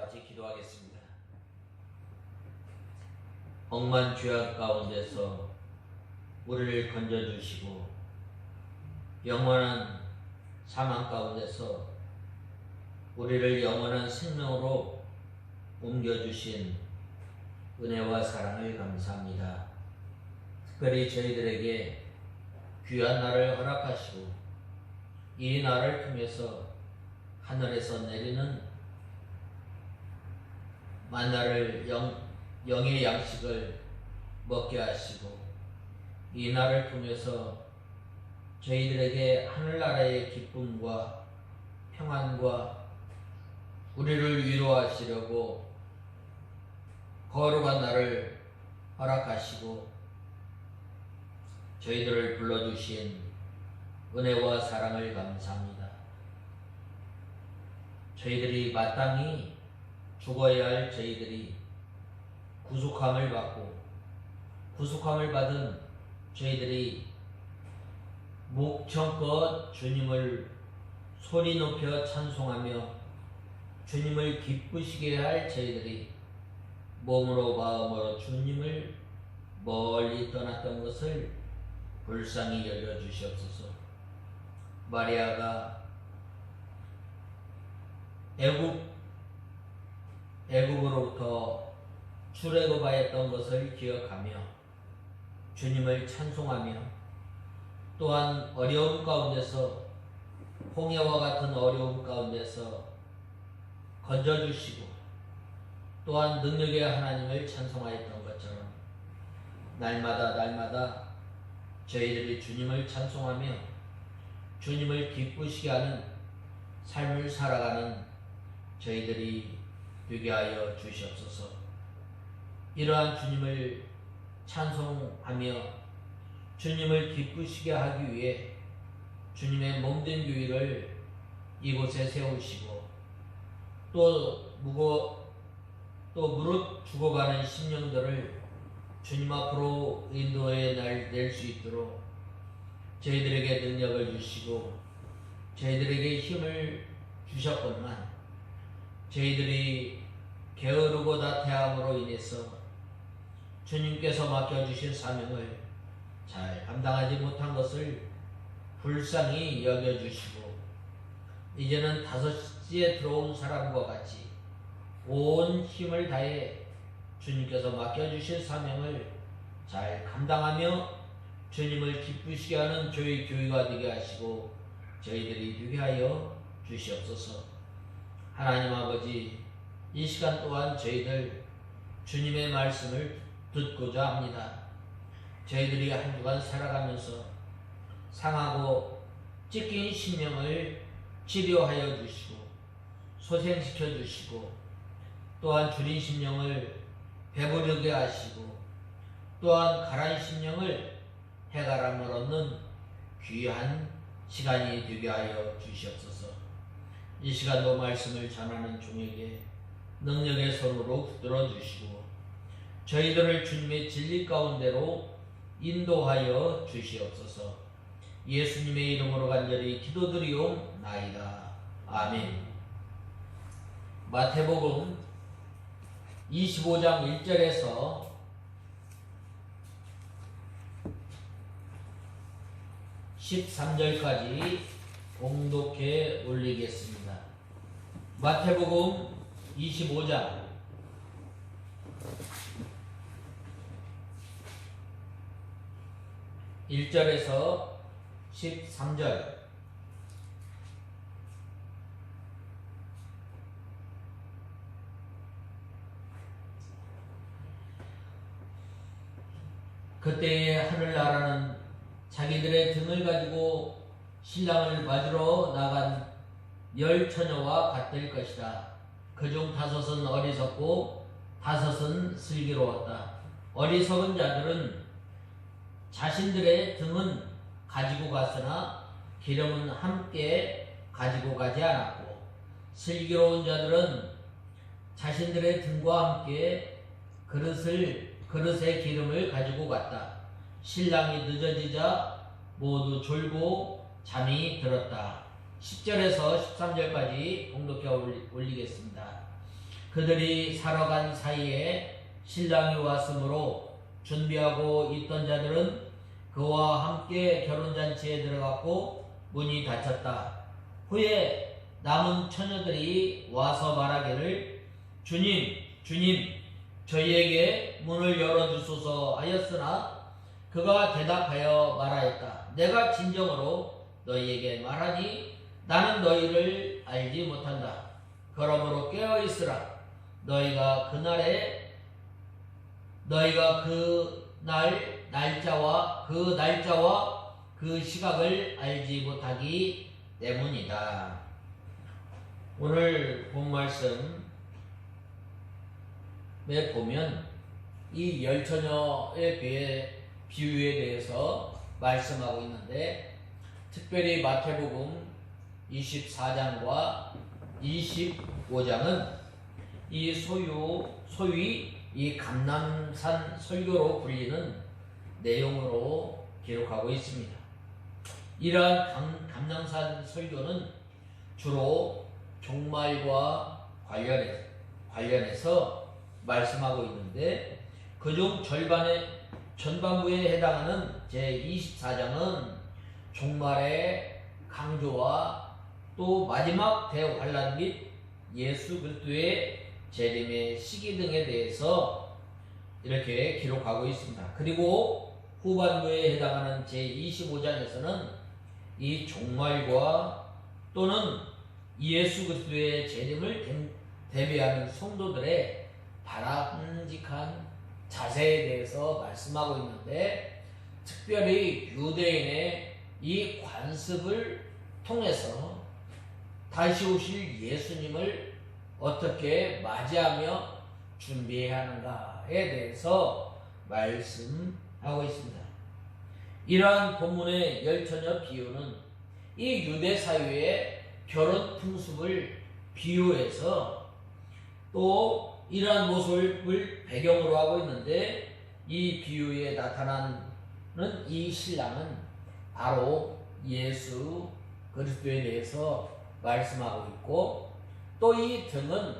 같이 기도하겠습니다. 억만 죄악 가운데서 우리를 건져주시고 영원한 사망 가운데서 우리를 영원한 생명으로 옮겨주신 은혜와 사랑을 감사합니다. 특별히 저희들에게 귀한 날을 허락하시고 이 날을 통해서 하늘에서 내리는 만나를 영의 양식을 먹게 하시고 이 날을 통해서 저희들에게 하늘나라의 기쁨과 평안과 우리를 위로하시려고 거룩한 날을 허락하시고 저희들을 불러주신 은혜와 사랑을 감사합니다. 저희들이 마땅히 죽어야 할 저희들이 구속함을 받고 구속함을 받은 저희들이 목청껏 주님을 소리 높여 찬송하며 주님을 기쁘시게 할 저희들이 몸으로 마음으로 주님을 멀리 떠났던 것을 불쌍히 여겨주시옵소서. 마리아가 애굽으로부터 출애굽하였던 것을 기억하며 주님을 찬송하며 또한 어려움 가운데서 홍해와 같은 어려움 가운데서 건져주시고 또한 능력의 하나님을 찬송하였던 것처럼 날마다 저희들이 주님을 찬송하며 주님을 기쁘시게 하는 삶을 살아가는 저희들이 되게 하여 주시옵소서. 이러한 주님을 찬송하며 주님을 기쁘시게 하기 위해 주님의 몸된 교회를 이곳에 세우시고 또 무릇 죽어가는 심령들을 주님 앞으로 인도해 낼 수 있도록 저희들에게 능력을 주시고 저희들에게 힘을 주셨건만 저희들이 게으르고 나태함으로 인해서 주님께서 맡겨주신 사명을 잘 감당하지 못한 것을 불쌍히 여겨주시고 이제는 5시에 들어온 사람과 같이 온 힘을 다해 주님께서 맡겨주신 사명을 잘 감당하며 주님을 기쁘시게 하는 저희 교회가 되게 하시고 저희들이 되게 하여 주시옵소서. 하나님 아버지, 이 시간 또한 저희들 주님의 말씀을 듣고자 합니다. 저희들이 한 주간 살아가면서 상하고 찢긴 심령을 치료하여 주시고 소생시켜 주시고 또한 줄인 심령을 배부르게 하시고 또한 가란 심령을 해가람을 얻는 귀한 시간이 되게 하여 주시옵소서. 이 시간도 말씀을 전하는 종에게 능력의 손으로 붙들어 주시고 저희들을 주님의 진리 가운데로 인도하여 주시옵소서. 예수님의 이름으로 간절히 기도드리옵나이다. 아멘. 마태복음 25장 1절에서 13절까지 봉독해 올리겠습니다. 마태복음 25장 1절에서 13절. 그때의 하늘나라는 자기들의 등을 가지고 신랑을 맞으러 나간 10 처녀와 같을 것이다. 그중 5은 어리석고 5은 슬기로웠다. 어리석은 자들은 자신들의 등은 가지고 갔으나 기름은 함께 가지고 가지 않았고 슬기로운 자들은 자신들의 등과 함께 그릇에 기름을 가지고 갔다. 신랑이 늦어지자 모두 졸고 잠이 들었다. 10절에서 13절까지 봉독해 올리겠습니다. 그들이 사러 간 사이에 신랑이 왔으므로 준비하고 있던 자들은 그와 함께 결혼잔치에 들어갔고 문이 닫혔다. 후에 남은 처녀들이 와서 말하기를 주님, 주님, 저희에게 문을 열어주소서 하였으나 그가 대답하여 말하였다. 내가 진정으로 너희에게 말하니 나는 너희를 알지 못한다. 그러므로 깨어있으라. 너희가 그 날짜와 그 시각을 알지 못하기 때문이다. 오늘 본 말씀에 보면 이 열처녀의 비유에 대해서 말씀하고 있는데, 특별히 마태복음 24장과 25장은 이 소위 이 감람산 설교로 불리는 내용으로 기록하고 있습니다. 이러한 감람산 설교는 주로 종말과 관련해서 말씀하고 있는데, 그중 전반부에 해당하는 제24장은 종말의 강조와 또 마지막 대환란 및 예수 그리스도의 재림의 시기 등에 대해서 이렇게 기록하고 있습니다. 그리고 후반부에 해당하는 제25장에서는 이 종말과 또는 예수 그리스도의 재림을 대비하는 성도들의 바람직한 자세에 대해서 말씀하고 있는데, 특별히 유대인의 이 관습을 통해서 다시 오실 예수님을 어떻게 맞이하며 준비해야 하는가에 대해서 말씀하고 있습니다. 이러한 본문의 열처녀 비유는 이 유대 사회의 결혼 풍습을 비유해서 또 이러한 모습을 배경으로 하고 있는데, 이 비유에 나타나는 이 신랑은 바로 예수 그리스도에 대해서 말씀하고 있고, 또 이 등은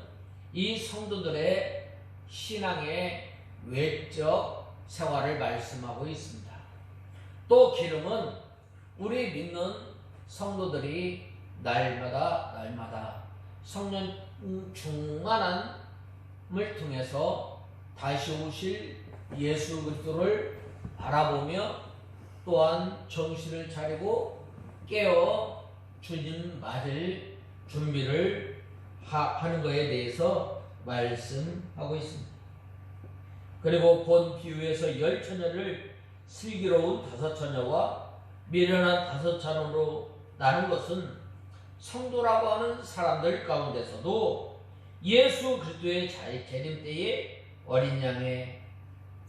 이 성도들의 신앙의 외적 생활을 말씀하고 있습니다. 또 기름은 우리 믿는 성도들이 날마다 성령 충만함을 통해서 다시 오실 예수 그리스도를 바라보며 또한 정신을 차리고 깨어 주님 맞을 준비를 하는 것에 대해서 말씀하고 있습니다. 그리고 본 비유에서 10처녀를 슬기로운 5처녀와 미련한 5처녀로 나눈 것은 성도라고 하는 사람들 가운데서도 예수 그리스도의 재림 때에 어린 양의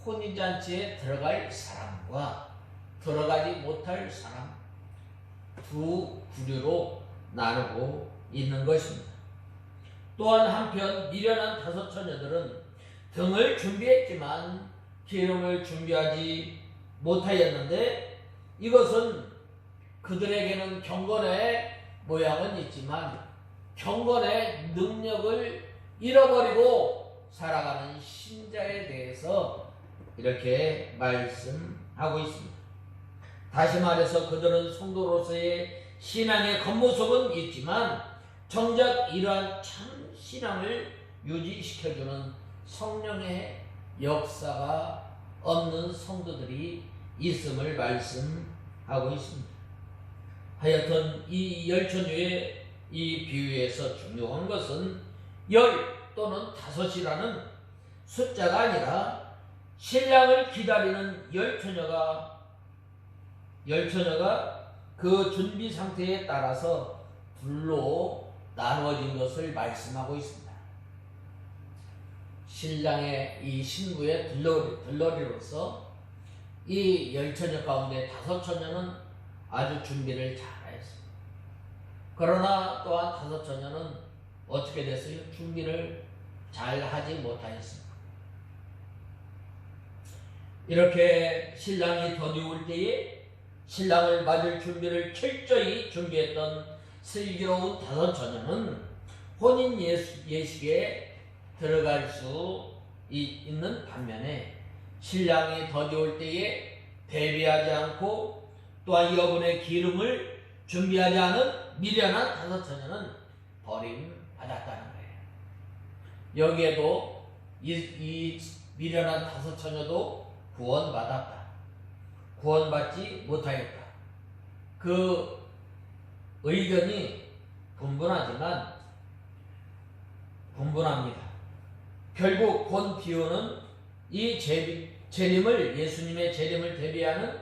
혼인잔치에 들어갈 사람과 들어가지 못할 사람, 두 부류로 나누고 있는 것입니다. 또한 한편 미련한 5처녀들은 등을 준비했지만 기름을 준비하지 못하였는데, 이것은 그들에게는 경건의 모양은 있지만 경건의 능력을 잃어버리고 살아가는 신자에 대해서 이렇게 말씀하고 있습니다. 다시 말해서 그들은 성도로서의 신앙의 겉모습은 있지만 정작 이러한 참 신앙을 유지시켜주는 성령의 역사가 없는 성도들이 있음을 말씀하고 있습니다. 하여튼 이 열처녀의 이 비유에서 중요한 것은 10 또는 5이라는 숫자가 아니라 신랑을 기다리는 열처녀가 그 준비 상태에 따라서 둘로 나누어진 것을 말씀하고 있습니다. 신랑의 이 신부의 들러리로서 이 열처녀 가운데 5처녀는 아주 준비를 잘했습니다. 그러나 또한 5처녀는 어떻게 됐어요? 준비를 잘 하지 못하였습니다. 이렇게 신랑이 더디올 때에 신랑을 맞을 준비를 철저히 준비했던 슬기로운 5처녀는 혼인 예식에 들어갈 수 있는 반면에 신랑이 더디올 때에 대비하지 않고 또한 여분의 기름을 준비하지 않은 미련한 다섯 처녀는 버림받았다는 거예요. 여기에도 이 미련한 다섯 처녀도 구원받았다. 구원받지 못하였다. 그 의견이 분분합니다. 결국 본 비유는 이 재림을 예수님의 재림을 대비하는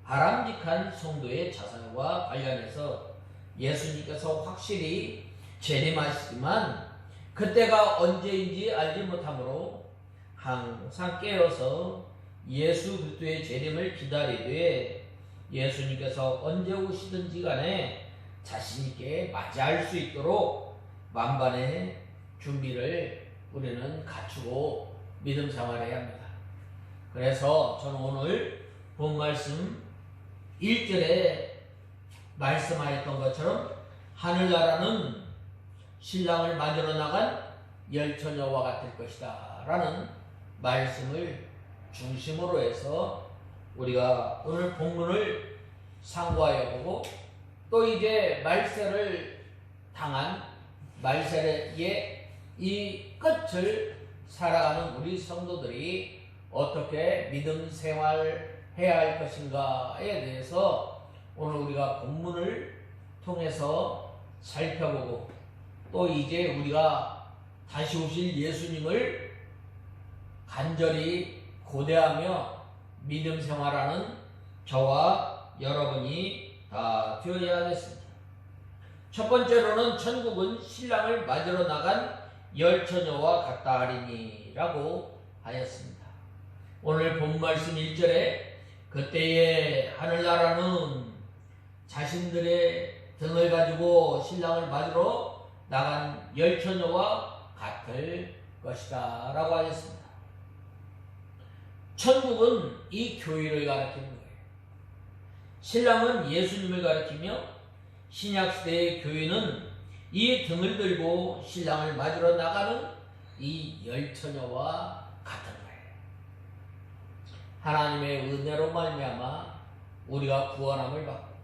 바람직한 성도의 자살과 관련해서 예수님께서 확실히 재림하시지만 그때가 언제인지 알지 못하므로 항상 깨어서 예수 그리스도의 재림을 기다리되 예수님께서 언제 오시든지 간에 자신있게 맞이할 수 있도록 만반의 준비를 우리는 갖추고 믿음 생활해야 합니다. 그래서 저는 오늘 본 말씀 1절에 말씀하였던 것처럼 하늘나라는 신랑을 맞으러 나간 열처녀와 같을 것이다 라는 말씀을 중심으로 해서 우리가 오늘 본문을 상고하여 보고 또 이제 말세를 당한 말세의 이 끝을 살아가는 우리 성도들이 어떻게 믿음 생활해야 할 것인가에 대해서 오늘 우리가 본문을 통해서 살펴보고 또 이제 우리가 다시 오실 예수님을 간절히 고대하며 믿음 생활하는 저와 여러분이 다 되어야 하겠습니다. 첫 번째로는 천국은 신랑을 맞으러 나간 열처녀와 같다 하리니 라고 하였습니다. 오늘 본 말씀 1절에 그때의 하늘나라는 자신들의 등을 가지고 신랑을 맞으러 나간 열처녀와 같을 것이다 라고 하였습니다. 천국은 이 교회를 가리키는 거예요. 신랑은 예수님을 가리키며 신약시대의 교회는 이 등을 들고 신랑을 맞으러 나가는 이 열처녀와 같은 거예요. 하나님의 은혜로 말미암아 우리가 구원함을 받고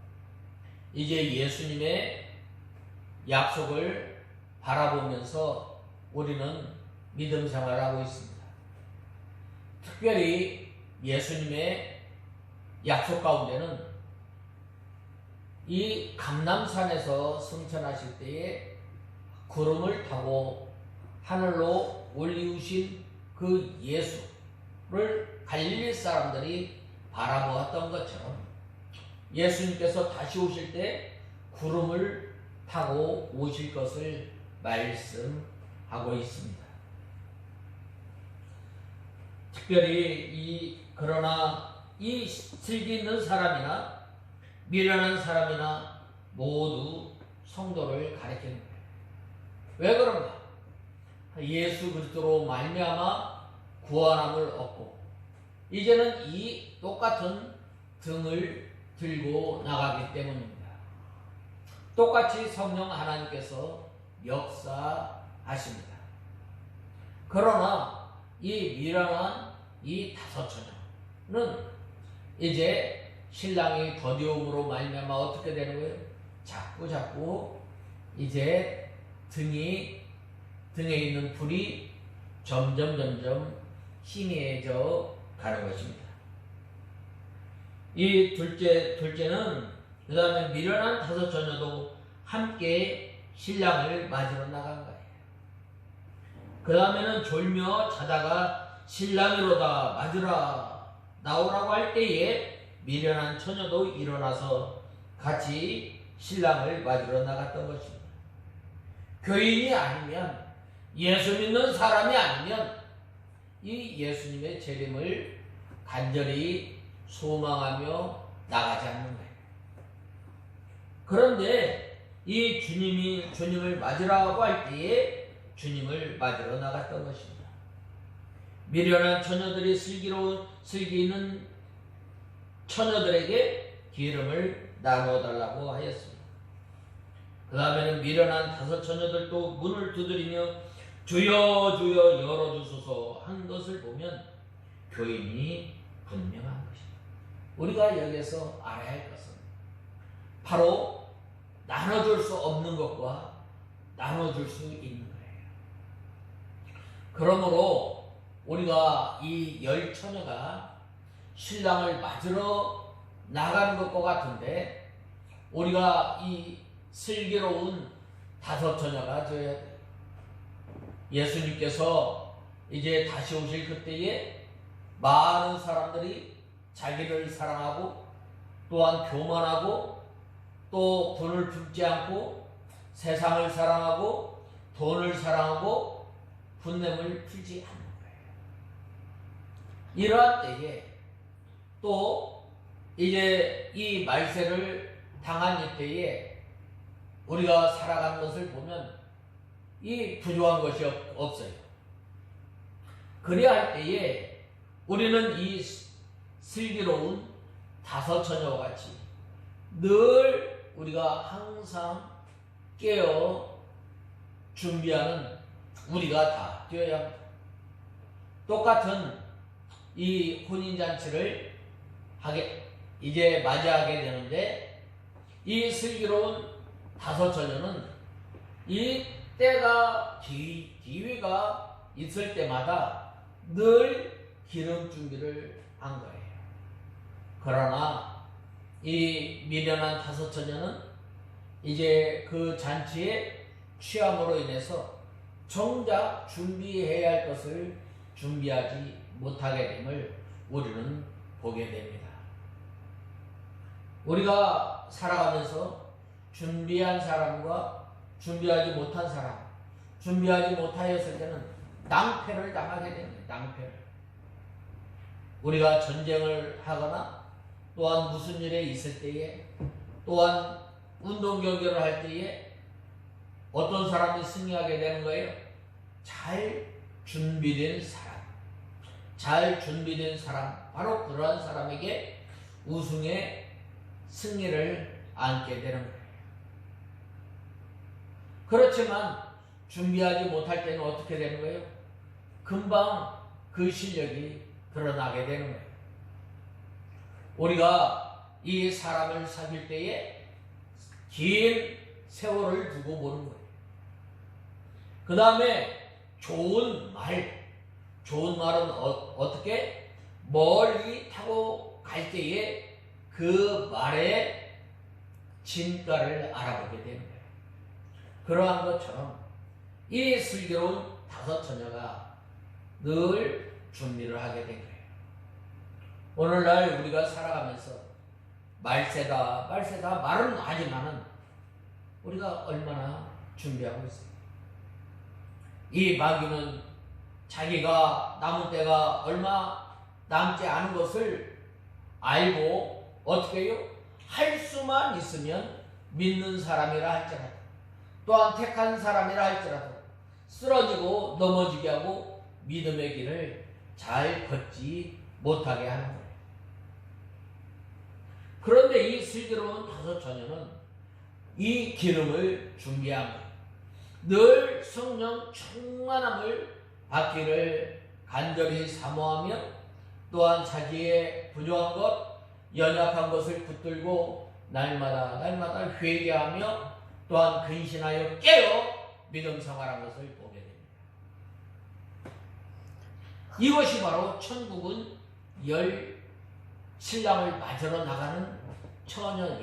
이제 예수님의 약속을 바라보면서 우리는 믿음 생활을 하고 있습니다. 특별히 예수님의 약속 가운데는 이 감람산에서 승천하실 때에 구름을 타고 하늘로 올리우신 그 예수를 갈릴리 사람들이 바라보았던 것처럼 예수님께서 다시 오실 때 구름을 타고 오실 것을 말씀하고 있습니다. 특별히 그러나 이 슬기 있는 사람이나 미련한 사람이나 모두 성도를 가리키는 거예요. 왜 그런가? 예수 그리스도로 말미암아 구원함을 얻고 이제는 이 똑같은 등을 들고 나가기 때문입니다. 똑같이 성령 하나님께서 역사하십니다. 그러나 이 미련한 이 다섯 처녀는 이제 신랑이 더디움으로 말미암아 어떻게 되는 거예요? 자꾸 이제 등에 있는 불이 점점 희미해져 가는 것입니다. 이 둘째는 그 다음에 미련한 다섯 처녀도 함께 신랑을 맞으러 나간 거예요. 그 다음에는 졸며 자다가 신랑이로다 맞으라 나오라고 할 때에 미련한 처녀도 일어나서 같이 신랑을 맞으러 나갔던 것입니다. 교인이 아니면 예수 믿는 사람이 아니면 이 예수님의 재림을 간절히 소망하며 나가지 않는 거예요. 그런데 이 주님을 맞으라고 할 때에 주님을 맞으러 나갔던 것입니다. 미련한 처녀들이 슬기 있는 처녀들에게 기름을 나눠달라고 하였습니다. 그 다음에는 미련한 다섯 처녀들도 문을 두드리며 주여 주여 열어주소서 한 것을 보면 교인이 분명한 것입니다. 우리가 여기서 알아야 할 것은 바로 나눠줄 수 없는 것과 나눠줄 수 있는 거예요. 그러므로 우리가 이 열 처녀가 신랑을 맞으러 나가는 것과 같은데 우리가 이 슬기로운 다섯 처녀가 되어야 돼요. 예수님께서 이제 다시 오실 그때에 많은 사람들이 자기를 사랑하고 또한 교만하고 또 분을 품지 않고 세상을 사랑하고 돈을 사랑하고 분냄을 풀지 않는 거예요. 이러한 때에 또 이제 이 말세를 당한 이때에 우리가 살아간 것을 보면 이 부족한 것이 없어요. 그래야 할 때에 우리는 이 슬기로운 다섯 처녀와 같이 늘 우리가 항상 깨어 준비하는 우리가 다 되어야 합니다. 똑같은 이 혼인잔치를 이제 맞이하게 되는데 이 슬기로운 다섯 처녀는 이 때가 기회가 있을 때마다 늘 기름 준비를 한 거예요. 그러나 이 미련한 다섯 처녀는 이제 그 잔치에 취함으로 인해서 정작 준비해야 할 것을 준비하지 못하게 됨을 우리는 보게 됩니다. 우리가 살아가면서 준비한 사람과 준비하지 못한 사람, 준비하지 못하였을 때는 낭패를 당하게 됩니다. 낭패를. 우리가 전쟁을 하거나 또한 무슨 일에 있을 때에 또한 운동 경기를 할 때에 어떤 사람이 승리하게 되는 거예요? 잘 준비된 사람. 잘 준비된 사람, 바로 그러한 사람에게 우승의 승리를 안게 되는 거예요. 그렇지만 준비하지 못할 때는 어떻게 되는 거예요? 금방 그 실력이 드러나게 되는 거예요. 우리가 이 사람을 사귈 때에 긴 세월을 두고 보는 거예요. 그 다음에 좋은 말은 어떻게? 멀리 타고 갈 때에 그 말의 진가를 알아보게 되는 거예요. 그러한 것처럼 이 슬기로운 다섯 처녀가 늘 준비를 하게 된 거예요. 오늘날 우리가 살아가면서 말세다 말은 하지만은 우리가 얼마나 준비하고 있어요. 이 마귀는 자기가 남은 때가 얼마 남지 않은 것을 알고 어떻게 해요? 할 수만 있으면 믿는 사람이라 할지라도 또한 택한 사람이라 할지라도 쓰러지고 넘어지게 하고 믿음의 길을 잘 걷지 못하게 하는 거예요. 그런데 이 슬기로운 다섯 처녀는 이 기름을 준비한 거예요. 늘 성령 충만함을 받기를 간절히 사모하며 또한 자기의 부족한 것, 연약한 것을 붙들고 날마다 회개하며 또한 근신하여 깨어 믿음 생활한 것을 보게 됩니다. 이것이 바로 천국은 신랑을 맞으러 나가는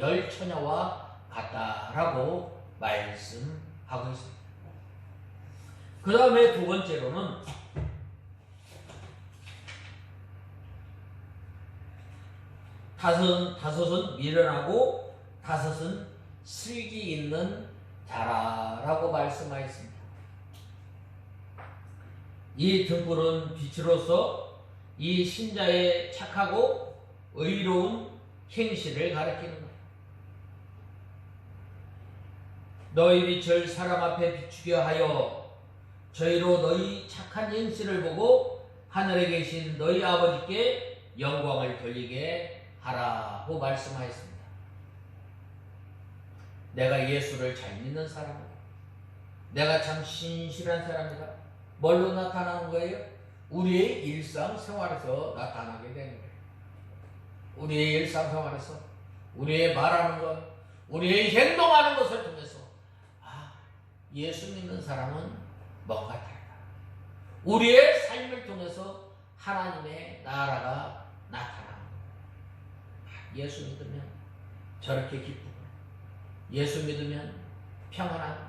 열 처녀와 같다라고 말씀하고 있습니다. 그 다음에 두 번째로는 다섯은 미련하고 다섯은 슬기 있는 자라라고 말씀하였습니다. 이 등불은 빛으로서 이 신자의 착하고 의로운 행실을 가리키는 거예요. 너희 빛을 사람 앞에 비추게 하여 저희로 너희 착한 행실을 보고 하늘에 계신 너희 아버지께 영광을 돌리게 하라고 말씀하였습니다. 내가 예수를 잘 믿는 사람이다. 내가 참 신실한 사람이다. 뭘로 나타나는 거예요? 우리의 일상생활에서 나타나게 되는 거예요. 우리의 일상생활에서 우리의 말하는 것, 우리의 행동하는 것을 통해서 예수 믿는 사람은 뭔가 다르다. 우리의 삶을 통해서 하나님의 나라가 나타나는 거예요. 예수 믿으면 저렇게 기쁘고, 예수 믿으면 평안하고,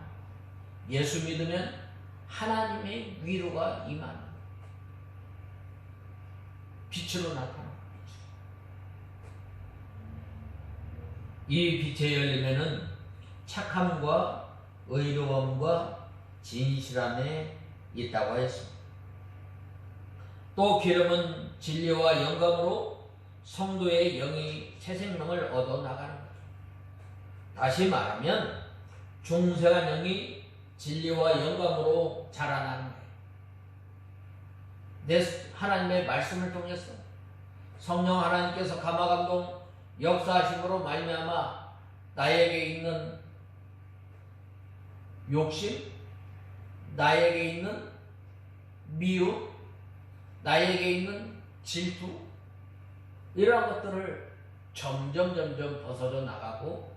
예수 믿으면 하나님의 위로가 임하는 빛으로 나타나는 거죠. 이 빛의 열림에는 착함과 의로움과 진실함에 있다고 했습니다. 또 기름은 진리와 영감으로 성도의 영이 새 생명을 얻어 나가는 거죠. 다시 말하면 중생한 영이 진리와 영감으로 자라나는 거예요. 하나님의 말씀을 통해서 성령 하나님께서 감화감동 역사하심으로 말미암아 나에게 있는 욕심, 나에게 있는 미움, 나에게 있는 질투, 이러한 것들을 점점 벗어져 나가고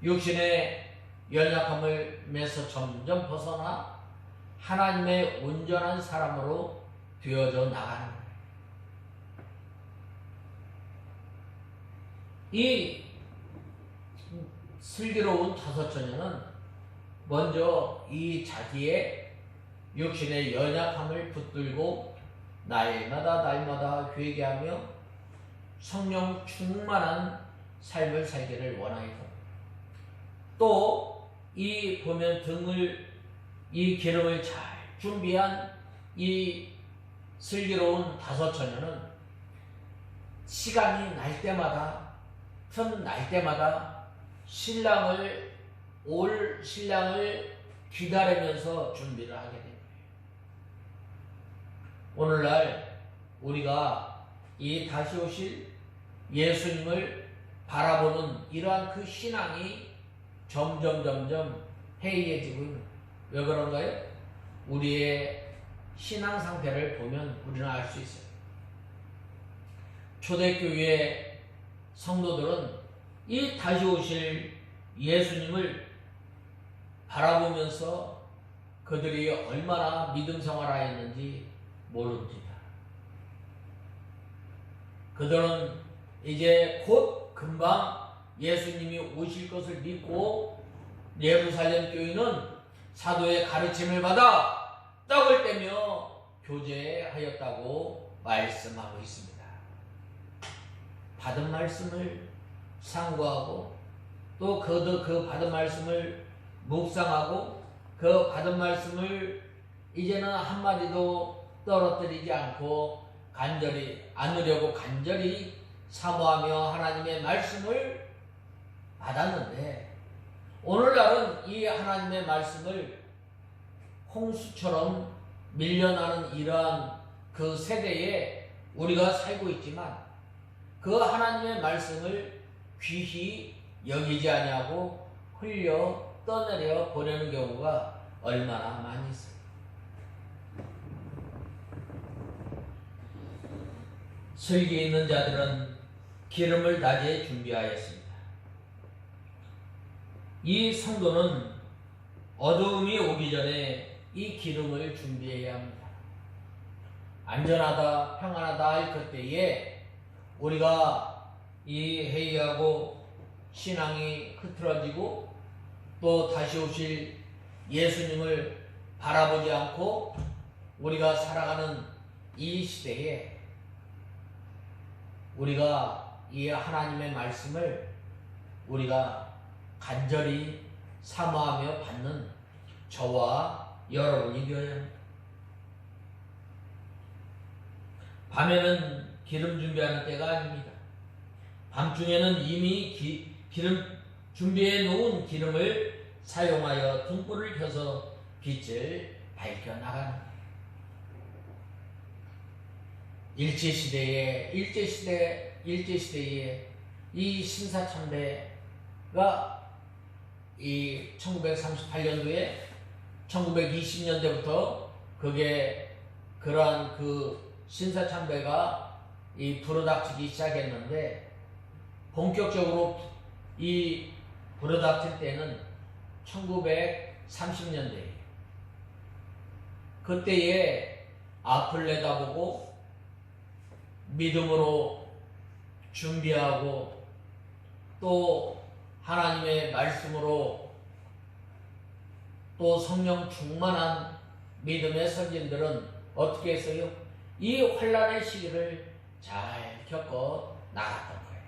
육신의 연약함을 매서 점점 벗어나 하나님의 온전한 사람으로 되어져 나가는 거예요. 이 슬기로운 다섯 처녀는 먼저 이 자기의 육신의 연약함을 붙들고 날마다 회개하며 성령 충만한 삶을 살기를 원하였다. 또 이 보면 이 기름을 잘 준비한 이 슬기로운 다섯 처녀는 시간이 날 때마다, 틈 날 때마다 올 신랑을 기다리면서 준비를 하게 됩니다. 오늘날 우리가 이 다시 오실 예수님을 바라보는 이러한 그 신앙이 점점 해이해지고 있는 거예요. 왜 그런가요? 우리의 신앙 상태를 보면 우리는 알 수 있어요. 초대교회 성도들은 이 다시 오실 예수님을 바라보면서 그들이 얼마나 믿음 생활하였는지 모릅니다. 그들은 이제 곧 금방 예수님이 오실 것을 믿고 예루살렘 교인은 사도의 가르침을 받아 떡을 떼며 교제하였다고 말씀하고 있습니다. 받은 말씀을 상고하고 또 그 받은 말씀을 묵상하고 그 받은 말씀을 이제는 한마디도 떨어뜨리지 않고 안으려고 간절히 사모하며 하나님의 말씀을 받았는데, 오늘날은 이 하나님의 말씀을 홍수처럼 밀려나는 이러한 그 세대에 우리가 살고 있지만 그 하나님의 말씀을 귀히 여기지 아니하고 흘려 떠내려 보내는 경우가 얼마나 많이 있어요. 슬기 있는 자들은 기름을 낮에 준비하였습니다. 이 성도는 어두움이 오기 전에 이 기름을 준비해야 합니다. 안전하다, 평안하다 할 그때에 우리가 이 회의하고 신앙이 흐트러지고 또 다시 오실 예수님을 바라보지 않고 우리가 살아가는 이 시대에 우리가 이 하나님의 말씀을 우리가 간절히 사모하며 받는 저와 여러분이 되어야 합니다. 밤에는 기름 준비하는 때가 아닙니다. 밤중에는 이미 기름 준비해 놓은 기름을 사용하여 등불을 켜서 빛을 밝혀나가는 거예요. 일제시대에 이 신사참배가 이 1938년도에 1920년대부터 그게 그러한 그 신사참배가 이 불어닥치기 시작했는데, 본격적으로 이 불어닥칠 때는 1930년대에 그때에 앞을 내다보고 믿음으로 준비하고 또 하나님의 말씀으로 또 성령 충만한 믿음의 선진들은 어떻게 했어요? 이 환난의 시기를 잘 겪어 나갔던 거예요.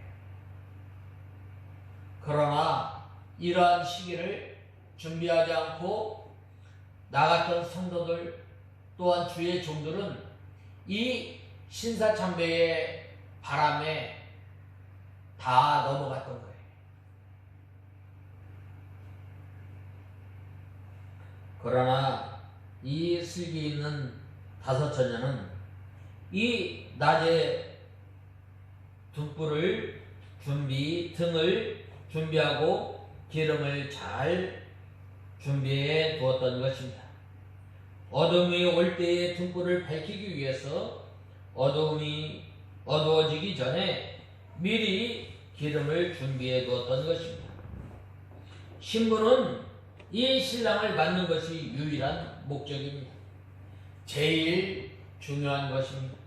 그러나 이러한 시기를 준비하지 않고 나갔던 성도들 또한 주의 종들은 이 신사참배의 바람에 다 넘어갔던 거예요. 그러나 이 슬기 있는 다섯 처녀는 이 낮에 등불을 등을 준비하고 기름을 잘 준비해 두었던 것입니다. 어둠이 올 때에 등불을 밝히기 위해서 어둠이 어두워지기 전에 미리 기름을 준비해 두었던 것입니다. 신부는 이 신랑을 맞는 것이 유일한 목적입니다. 제일 중요한 것입니다.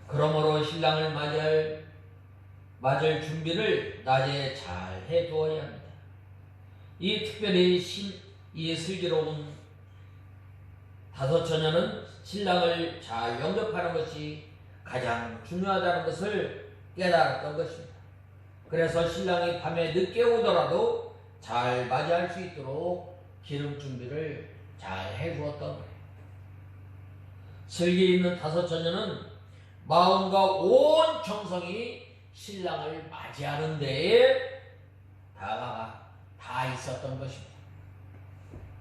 그러므로 신랑을 맞을 준비를 낮에 잘 해두어야 합니다. 이 특별히 이 슬기로운 다섯 처녀는 신랑을 잘 영접하는 것이 가장 중요하다는 것을 깨달았던 것입니다. 그래서 신랑이 밤에 늦게 오더라도 잘 맞이할 수 있도록 기름 준비를 잘 해두었던 거예요. 슬기 있는 다섯 처녀는 마음과 온 정성이 신랑을 맞이하는 데에 다 있었던 것입니다.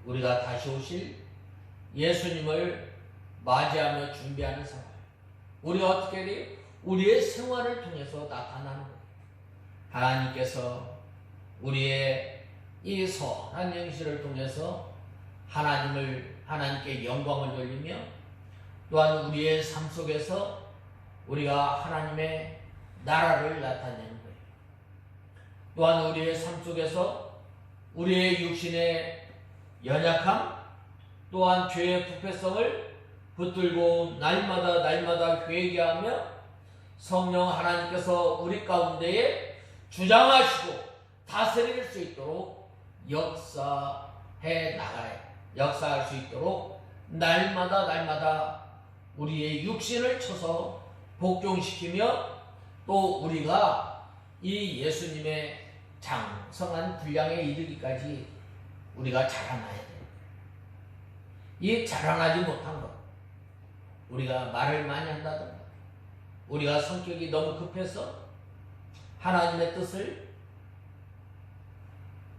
우리가 다시 오실 예수님을 맞이하며 준비하는 생활, 우리가 어떻게 해요? 우리의 생활을 통해서 나타나는 거예요. 하나님께서 우리의 이 선한 행실을 통해서 하나님께 영광을 돌리며 또한 우리의 삶 속에서 우리가 하나님의 나라를 나타내는 거예요. 또한 우리의 삶 속에서 우리의 육신의 연약함 또한 죄의 부패성을 붙들고 날마다 회개하며 성령 하나님께서 우리 가운데에 주장하시고 다스릴 수 있도록 역사할 수 있도록 날마다 우리의 육신을 쳐서 복종시키며 또 우리가 이 예수님의 장성한 분량에 이르기까지 우리가 자라나야 돼요. 이 자라나지 못한 것, 우리가 말을 많이 한다든가 우리가 성격이 너무 급해서 하나님의 뜻을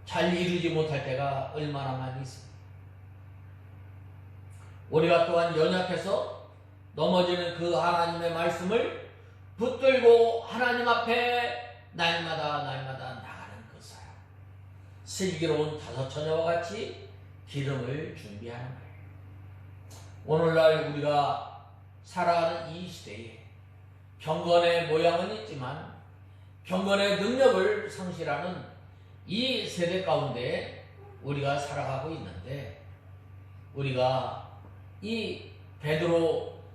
잘 이루지 못할 때가 얼마나 많이 있습니다. 우리가 또한 연약해서 넘어지는 그 하나님의 말씀을 붙들고 하나님 앞에 날마다 나가는 그 사람, 슬기로운 다섯 처녀와 같이 기름을 준비하는 거예요. 오늘날 우리가 살아가는 이 시대에 경건의 모양은 있지만 경건의 능력을 상실하는 이 세대 가운데 우리가 살아가고 있는데, 우리가 이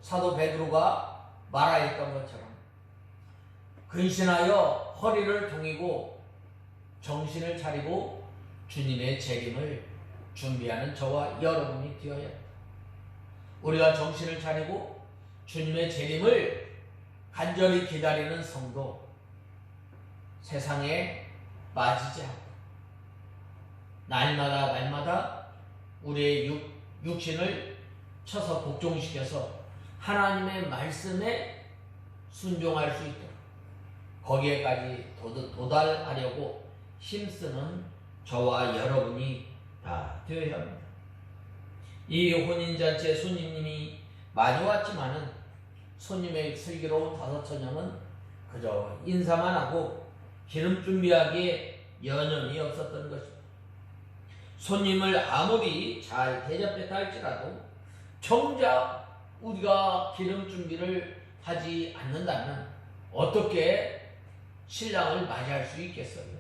사도 베드로가 말하였던 것처럼 근신하여 허리를 동이고 정신을 차리고 주님의 재림을 준비하는 저와 여러분이 되어야 합니다. 우리가 정신을 차리고 주님의 재림을 간절히 기다리는 성도, 세상에 빠지지 않고 날마다 우리의 육신을 쳐서 복종시켜서 하나님의 말씀에 순종할 수 있도록 거기에까지 도달하려고 힘쓰는 저와 여러분이 다 되어야 합니다. 이 혼인잔치에 손님이 많이 왔지만은 손님의 슬기로운 다섯 처녀는 그저 인사만 하고 기름 준비하기에 여념이 없었던 것입니다. 손님을 아무리 잘 대접했다 할지라도 정작 우리가 기름 준비를 하지 않는다면 어떻게 신랑을 맞이할 수 있겠어요?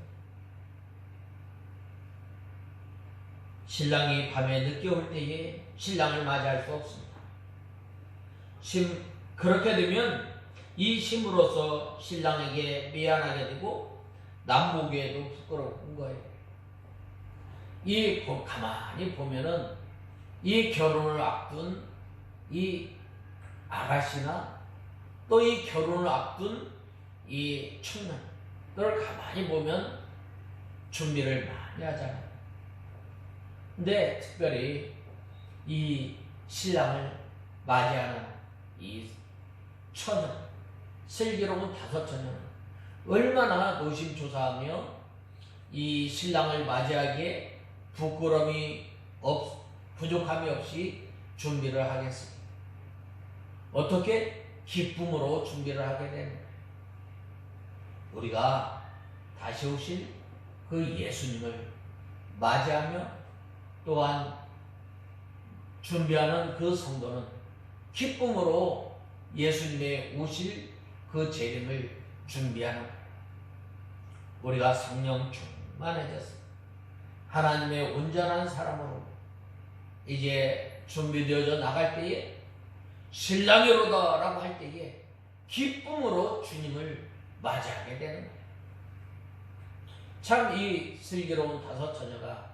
신랑이 밤에 늦게 올 때에 신랑을 맞이할 수 없습니다. 그렇게 되면 이 심으로써 신랑에게 미안하게 되고 남보기에도 부끄러운 거예요. 가만히 보면은 이 결혼을 앞둔 이 아가씨나 또 이 결혼을 앞둔 이 청년, 그걸 가만히 보면 준비를 많이 하잖아요. 근데 특별히 이 신랑을 맞이하는 이 처녀, 슬기로운 다섯 처녀는 얼마나 노심초사하며 이 신랑을 맞이하기에 부족함이 없이 준비를 하겠습니다. 어떻게? 기쁨으로 준비를 하게 됩니다. 우리가 다시 오실 그 예수님을 맞이하며 또한 준비하는 그 성도는 기쁨으로 예수님의 오실 그 재림을 준비하는 거예요. 우리가 성령 충만해져서 하나님의 온전한 사람으로 이제 준비되어져 나갈 때에 신랑이로다 라고 할 때에 기쁨으로 주님을 맞이하게 되는 거예요. 참 이 슬기로운 다섯 처녀가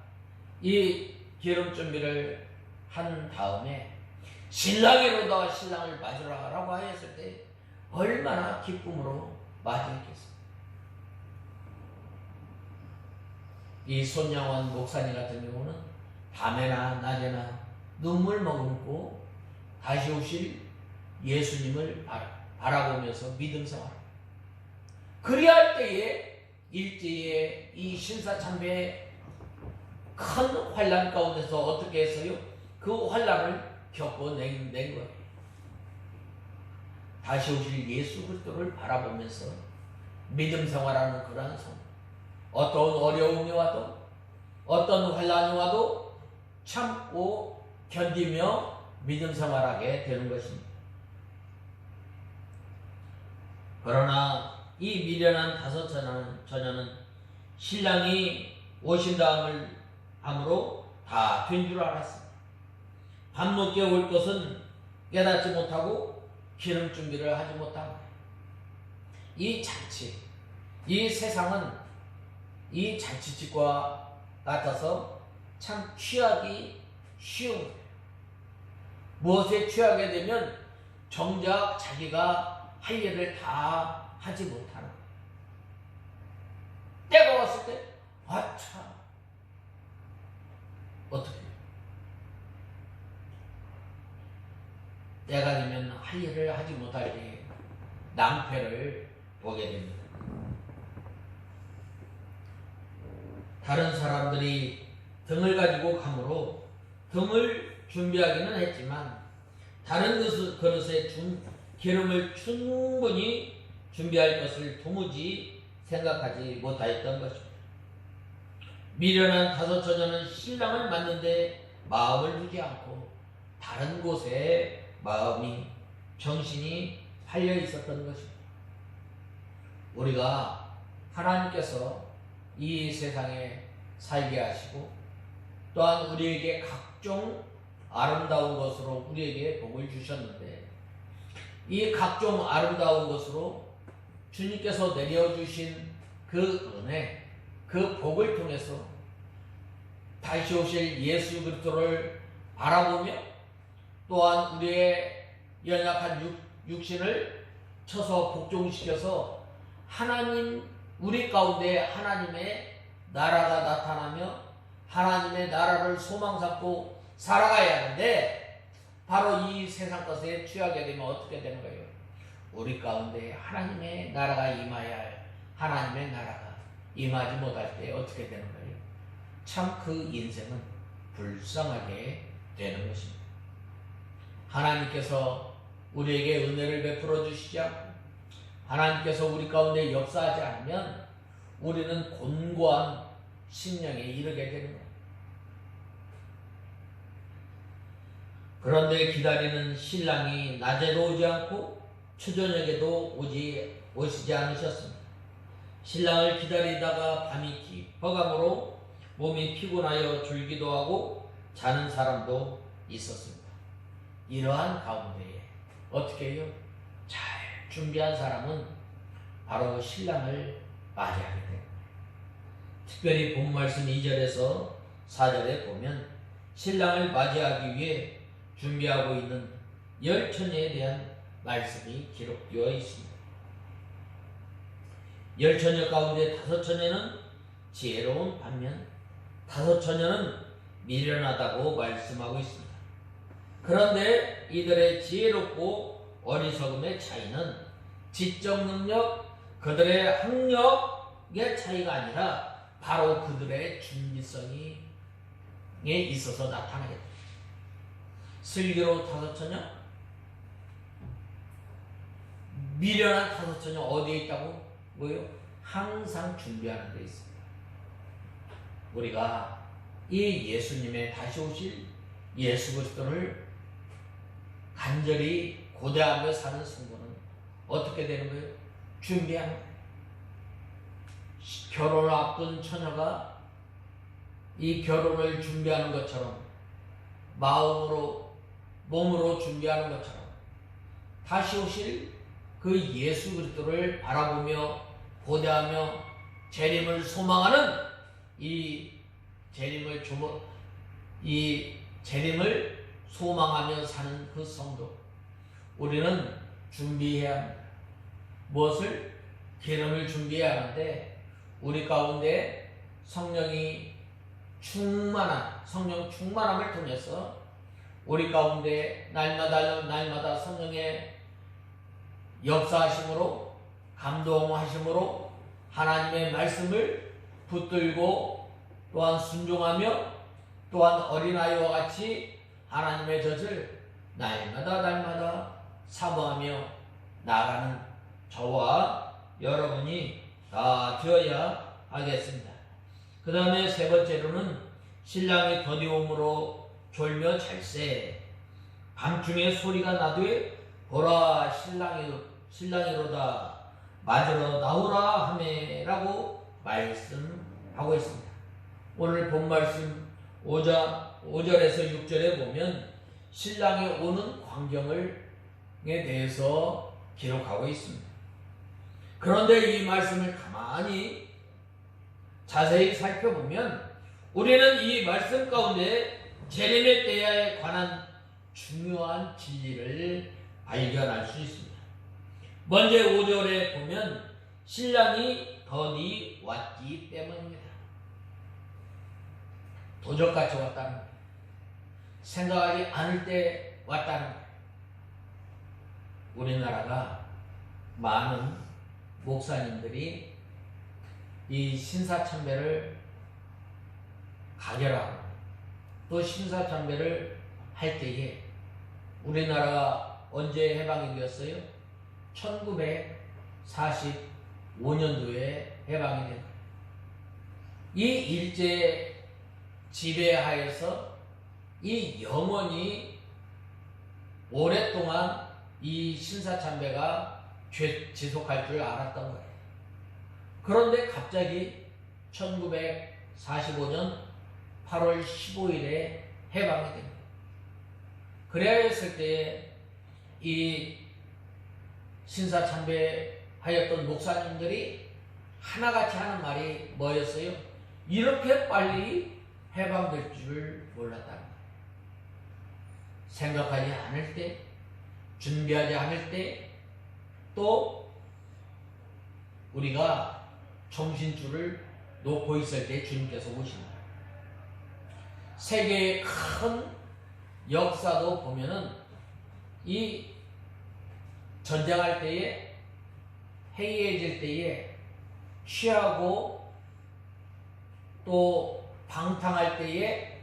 이 기름 준비를 한 다음에 신랑이로다 신랑을 맞으라 라고 하였을 때 얼마나 기쁨으로 맞이했겠어요. 이 손양원 목사님 같은 경우는 밤에나 낮에나 눈물 머금고 다시 오실 예수님을 바라보면서 믿음 생활. 그리할 때에 일제에 이 신사참배의 큰 환난 가운데서 어떻게 했어요? 그 환난을 겪어낸 거예요. 다시 오실 예수 그리스도를 바라보면서 믿음 생활하는 그러한 성. 어떤 어려움이 와도 어떤 환난이 와도 참고 견디며 믿음 생활하게 되는 것입니다. 그러나 이 미련한 다섯 처녀는 신랑이 오신다함으로 다 된 줄 알았습니다. 밤늦게 올 것은 깨닫지 못하고 기름 준비를 하지 못하고 이 잔치, 이 세상은 이 잔치집과 같아서 참 취하기 쉬운 거예요. 무엇에 취하게 되면 정작 자기가 할 일을 다 하지 못하는 거예요. 때가 왔을 때 아차 어떻게 해요? 때가 되면 할 일을 하지 못할 때 낭패를 보게 됩니다. 다른 사람들이 등을 가지고 가므로 등을 준비하기는 했지만 다른 그릇에 기름을 충분히 준비할 것을 도무지 생각하지 못하였던 것입니다. 미련한 다섯 처녀는 신랑을 맞는데 마음을 두지 않고 다른 곳에 마음이 정신이 팔려 있었던 것입니다. 우리가 하나님께서 이 세상에 살게 하시고 또한 우리에게 각종 아름다운 것으로 우리에게 복을 주셨는데 이 각종 아름다운 것으로 주님께서 내려주신 그 은혜, 그 복을 통해서 다시 오실 예수 그리스도를 바라보며 또한 우리의 연약한 육신을 쳐서 복종시켜서 하나님 우리 가운데 하나님의 나라가 나타나며 하나님의 나라를 소망 삼고 살아가야 하는데 바로 이 세상 것에 취하게 되면 어떻게 되는 거예요? 우리 가운데 하나님의 나라가 임하여야 할 하나님의 나라가 임하지 못할 때 어떻게 되는 거예요? 참 그 인생은 불쌍하게 되는 것입니다. 하나님께서 우리에게 은혜를 베풀어 주시지 않고 하나님께서 우리 가운데 역사하지 않으면 우리는 곤고한 심령에 이르게 되는 거예요. 그런데 기다리는 신랑이 낮에도 오지 않고 초저녁에도 오시지 않으셨습니다. 신랑을 기다리다가 밤이 깊어가므로 몸이 피곤하여 졸기도 하고 자는 사람도 있었습니다. 이러한 가운데에 어떻게 해요? 잘 준비한 사람은 바로 신랑을 맞이하게 됩니다. 특별히 본 말씀 2절에서 4절에 보면 신랑을 맞이하기 위해 준비하고 있는 10처녀에 대한 말씀이 기록되어 있습니다. 10처녀 가운데 5처녀는 지혜로운 반면 5처녀는 미련하다고 말씀하고 있습니다. 그런데 이들의 지혜롭고 어리석음의 차이는 지적 능력, 그들의 학력의 차이가 아니라 바로 그들의 준비성에 있어서 나타나게 됩니다. 슬기로 5처녀, 미련한 5처녀 어디에 있다고? 뭐요? 항상 준비하는 데 있습니다. 우리가 이 예수님의 다시 오실 예수 그리스도를 간절히 고대하며 사는 성도는 어떻게 되는 거예요? 준비하는 거예요. 결혼을 앞둔 처녀가 이 결혼을 준비하는 것처럼 마음으로 몸으로 준비하는 것처럼 다시 오실 그 예수 그리스도를 바라보며 고대하며 재림을 소망하는 이 재림을 소망하며 사는 그 성도, 우리는 준비해야 합니다. 무엇을? 기름을 준비해야 하는데 우리 가운데 성령이 성령 충만함을 통해서 우리 가운데 날마다 성령의 역사하심으로 감동하심으로 하나님의 말씀을 붙들고 또한 순종하며 또한 어린아이와 같이 하나님의 젖을 날마다 사모하며 나아가는 저와 여러분이 다 되어야 하겠습니다. 그 다음에 세 번째로는 신랑이 더디움으로 졸며 잘세 밤중에 소리가 나되 보라 신랑이로다 맞으러 나오라 하매라고 말씀하고 있습니다. 오늘 본 말씀 5절에서 6절에 보면 신랑이 오는 광경에 대해서 기록하고 있습니다. 그런데 이 말씀을 가만히 자세히 살펴보면 우리는 이 말씀 가운데 재림의 때에 관한 중요한 진리를 발견할 수 있습니다. 먼저 5절에 보면 신랑이 더디 왔기 때문입니다. 도적같이 왔다는 거예요. 생각하지 않을 때 왔다는 거예요. 우리나라가 많은 목사님들이 이 신사참배를 가결하고 또 신사참배를 할 때에 우리나라가 언제 해방이 되었어요? 1945년도에 해방이 된 거예요. 이 일제 지배하에서 이 영원히 오랫동안 이 신사참배가 지속할 줄 알았던 거예요. 그런데 갑자기 1945년 8월 15일에 해방이 됩니다. 그래야 했을 때에 이 신사참배하였던 목사님들이 하나같이 하는 말이 뭐였어요? 이렇게 빨리 해방될 줄 몰랐다는 거예요. 생각하지 않을 때, 준비하지 않을 때, 또 우리가 정신줄을 놓고 있을 때 주님께서 오십니다. 세계의 큰 역사도 보면은 이 전쟁할 때에 해이해질 때에 취하고 또 방탕할 때에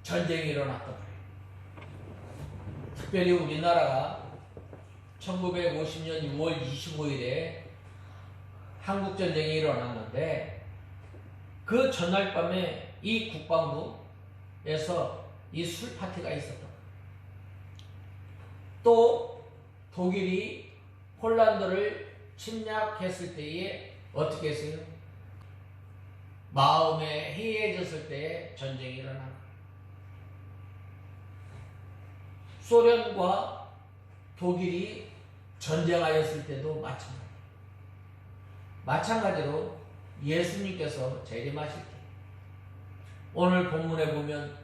전쟁이 일어났던 거예요. 특별히 우리나라가 1950년 6월 25일에 한국전쟁이 일어났는데 그 전날 밤에 이 국방부에서 이 술 파티가 있었던 거예요. 또 독일이 폴란드를 침략했을 때에 어떻게 했어요? 마음에 해이해졌을 때에 전쟁이 일어납니다. 소련과 독일이 전쟁하였을 때도 마찬가지로 예수님께서 재림하실 때 오늘 본문에 보면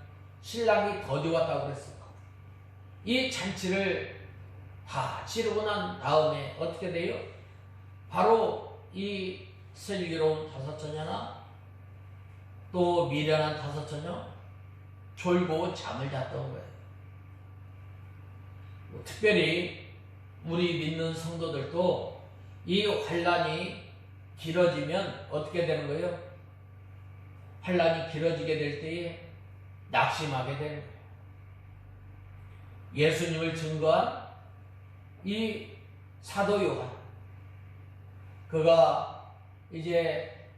신랑이 더 좋았다고 그랬어요. 이 잔치를 다 치르고 난 다음에 어떻게 돼요? 바로 이 슬기로운 다섯 처녀나 또 미련한 다섯 처녀 졸고 잠을 잤던 거예요. 특별히 우리 믿는 성도들도 이 환란이 길어지면 어떻게 되는 거예요? 환란이 길어지게 될 때에 낙심하게 되는 거예요. 예수님을 증거한 이 사도 요한, 그가 이제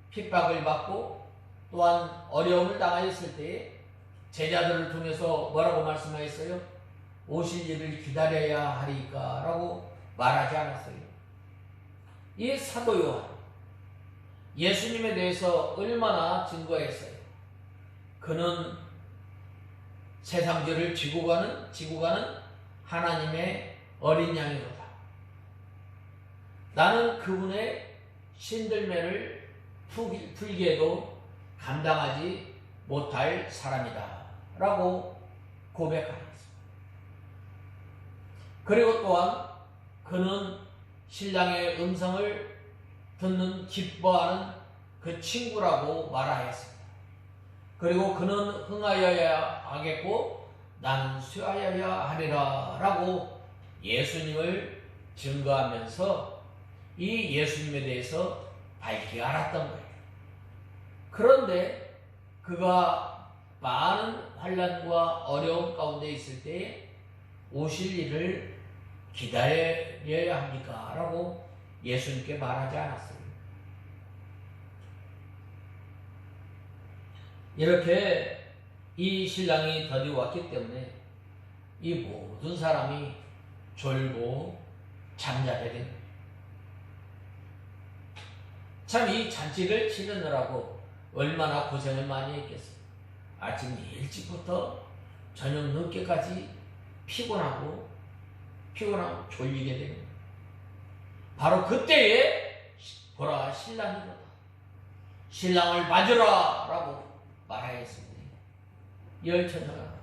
핍박을 받고 또한 어려움을 당하였을 때에 제자들을 통해서 뭐라고 말씀하였어요? 오실 일을 기다려야 하리까 라고 말하지 않았어요. 이 사도 요한, 예수님에 대해서 얼마나 증거했어요. 그는 세상 죄를 지고 가는 하나님의 어린 양이로다. 나는 그분의 신들매를 풀기에도 감당하지 못할 사람이다 라고 고백하였습니다. 그리고 또한 그는 신랑의 음성을 듣는 기뻐하는 그 친구라고 말하였습니다. 그리고 그는 흥하여야 하겠고 나는 쇠하여야 하리라 라고 예수님을 증거하면서 이 예수님에 대해서 밝히 알았던 거예요. 그런데 그가 많은 환난과 어려움 가운데 있을 때 오실 일을 기다려야 합니까? 라고 예수님께 말하지 않았어요. 이렇게 이 신랑이 더디 왔기 때문에 이 모든 사람이 졸고 잠자게 된 거예요. 참 이 잔치를 치르느라고 얼마나 고생을 많이 했겠어요. 아침 일찍부터 저녁 늦게까지 피곤하고 졸리게 됩니다. 바로 그때에 보라 신랑이로다. 신랑을 맞으라 라고 말하였습니다. 열 처녀가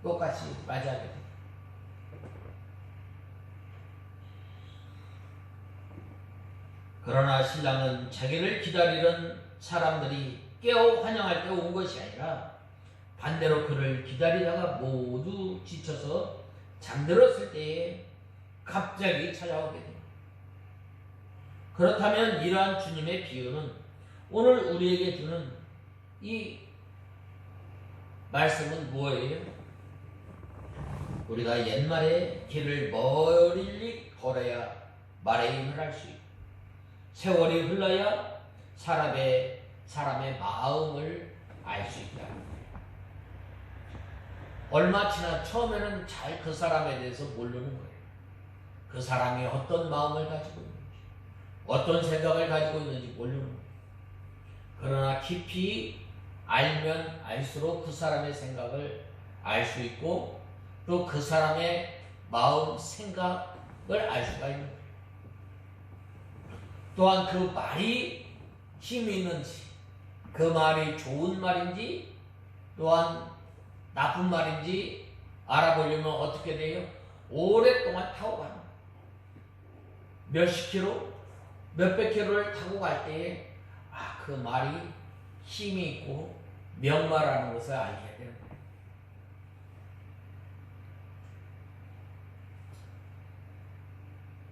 똑같이 맞이하게 됩니다. 그러나 신랑은 자기를 기다리는 사람들이 깨어 환영할 때 온 것이 아니라 반대로 그를 기다리다가 모두 지쳐서 잠들었을 때에 갑자기 찾아오게 됩니다. 그렇다면 이러한 주님의 비유는 오늘 우리에게 주는 이 말씀은 뭐예요? 우리가 옛말에 길을 멀리 걸어야 말의 힘을 알 수 있고 세월이 흘러야 사람의 마음을 알 수 있다. 얼마 지나 처음에는 잘 그 사람에 대해서 모르는 거예요. 그 사람이 어떤 마음을 가지고 있는지, 어떤 생각을 가지고 있는지 모르는 거예요. 그러나 깊이 알면 알수록 그 사람의 생각을 알 수 있고 또 그 사람의 마음, 생각을 알 수가 있는 거예요. 또한 그 말이 힘이 있는지, 그 말이 좋은 말인지 또한 나쁜 말인지 알아보려면 어떻게 돼요? 오랫동안 타고 가는 거예요. 몇십 킬로, 몇백 킬로를 타고 갈 때에 그 말이 힘이 있고 명말하는 것을 알게 되는 거예요.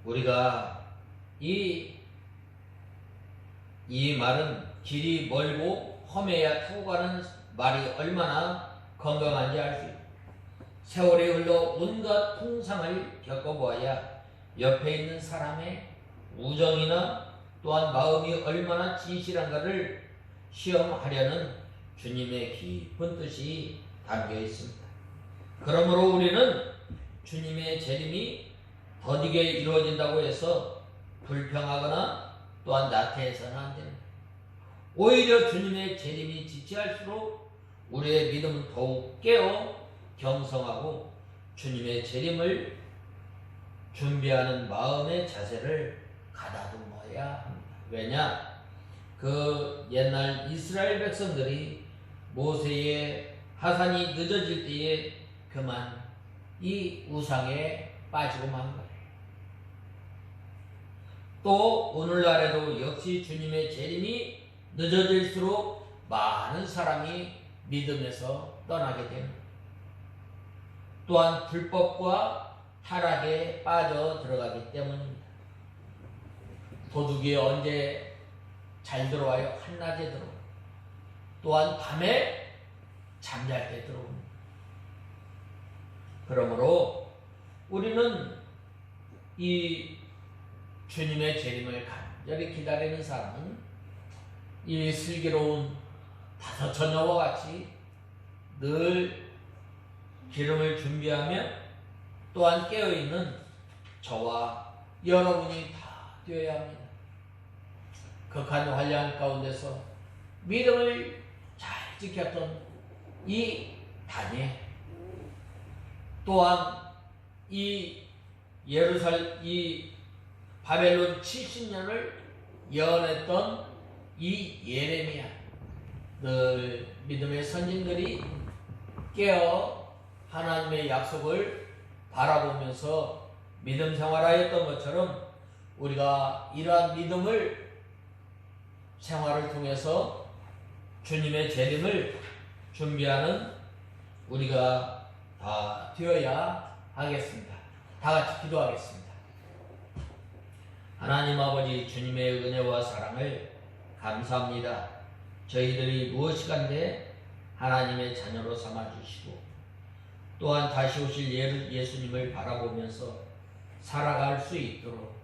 우리가 이 말은 길이 멀고 험해야 타고 가는 말이 얼마나 건강한지 알 수 있고 세월이 흘러 온갖 풍상을 겪어보아야 옆에 있는 사람의 우정이나 또한 마음이 얼마나 진실한가를 시험하려는 주님의 깊은 뜻이 담겨 있습니다. 그러므로 우리는 주님의 재림이 더디게 이루어진다고 해서 불평하거나 또한 나태해서는 안 됩니다. 오히려 주님의 재림이 지체할수록 우리의 믿음은 더욱 깨어 경성하고 주님의 재림을 준비하는 마음의 자세를 가다듬어야 합니다. 왜냐? 그 옛날 이스라엘 백성들이 모세의 하산이 늦어질 때에 그만 이 우상에 빠지고 만 거예요. 또 오늘날에도 역시 주님의 재림이 늦어질수록 많은 사람이 믿음에서 떠나게 됩니다. 또한 불법과 타락에 빠져 들어가기 때문입니다. 도둑이 언제 잘 들어와요? 한낮에 들어와요. 또한 밤에 잠잘 때 들어옵니다. 그러므로 우리는 이 주님의 재림을 간절히 기다리는 사람은 이 슬기로운 다섯 처녀와 같이 늘 기름을 준비하며 또한 깨어있는 저와 여러분이 다 되어야 합니다. 극한 환란 가운데서 믿음을 잘 지켰던 이 다니엘, 또한 이 바벨론 70년을 예언했던 이 예레미야, 늘 믿음의 선진들이 깨어 하나님의 약속을 바라보면서 믿음 생활하였던 것처럼 우리가 이러한 믿음을 생활을 통해서 주님의 재림을 준비하는 우리가 다 되어야 하겠습니다. 다 같이 기도하겠습니다. 하나님 아버지, 주님의 은혜와 사랑을 감사합니다. 저희들이 무엇이간데 하나님의 자녀로 삼아주시고 또한 다시 오실 예수님을 바라보면서 살아갈 수 있도록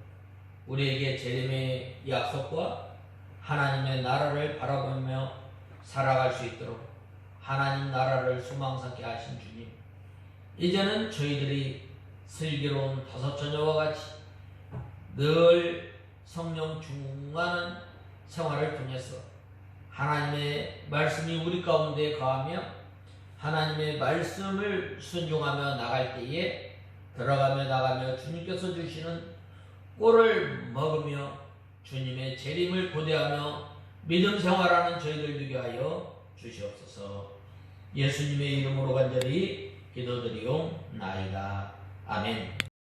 우리에게 재림의 약속과 하나님의 나라를 바라보며 살아갈 수 있도록 하나님 나라를 소망 삼게 하신 주님, 이제는 저희들이 슬기로운 다섯 처녀와 같이 늘 성령 충만한 생활을 통해서 하나님의 말씀이 우리 가운데 거하며 하나님의 말씀을 순종하며 나갈 때에 들어가며 나가며 주님께서 주시는 꼴을 먹으며 주님의 재림을 고대하며 믿음 생활하는 저희들 되게 하여 주시옵소서. 예수님의 이름으로 간절히 기도드리옵나이다. 아멘.